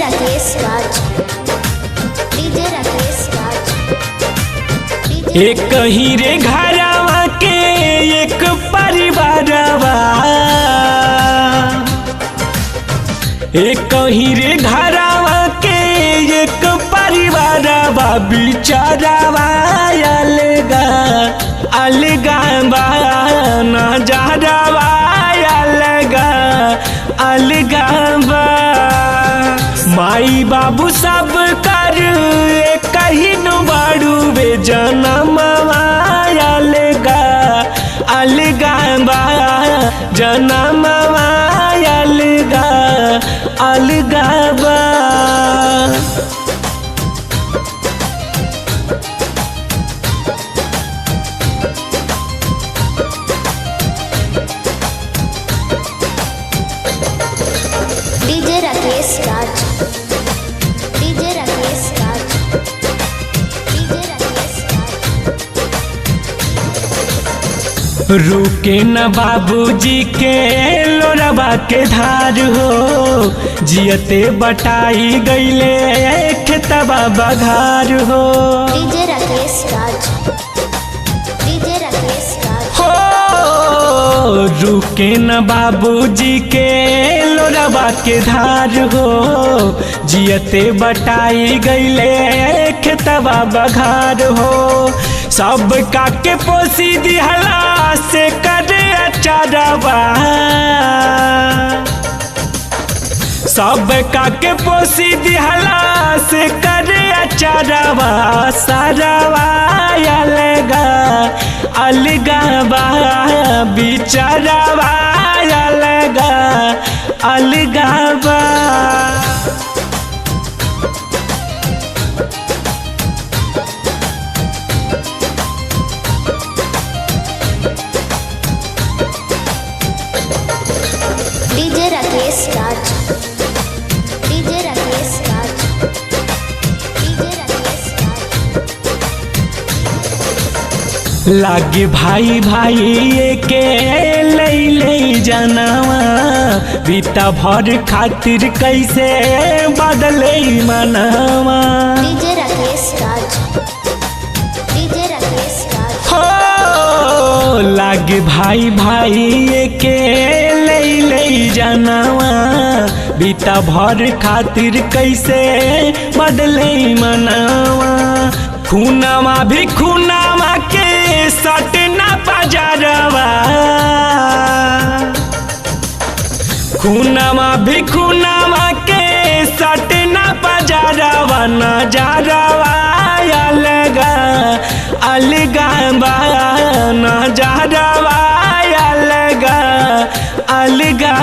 राकेश राज, DJ Rakesh राज, एक ही रे घरवा के एक परिवारवा, एक ही रे घरवा के एक परिवारवा, बिचारवा अलगा अलगा बा, नजरवा अलगा अलगा बा। माई बाबू सब कर कहीं बाड़ू बे, जनमवा अलगा अलगा बा, जनमवा अलगा अलगा बा। डीजे राकेश राज, डीजे राकेश राज, डीजे राकेश राज। रुके न बाबूजी के लोरबा के धार हो, जियते बटाई गईले खेतबा बघार हो। डीजे राकेश राज, डीजे राकेश राज। हो रुके न बाबूजी के लोरबा के धार हो, जियते बटाई गईले खेतबा बघार हो। सब काके पोसी दिहला से करे अचारवा, सब काके पोसी दिहला से करे अचारवा, सारवा अलगा अलगा बा, बिचारवा अलगा अलगा बा। डीजे राकेश राज, डीजे राकेश राज, डीजे राकेश राज। लागे भाई भाई के ले जानवा, बीता भर खातिर कैसे बदले मनवा। डीजे राकेश राज, डीजे राकेश राज। हो लागे भाई भाई के ले जानवा, बीता भर खातिर कैसे बदले मनवा। खूनामा भी खूनामा के सटना बाजारवा, खूनामा भी खूनामा के सटना बाजारवा, नजरवा अलगा अलगा बा, नजरवा अलगा अलगा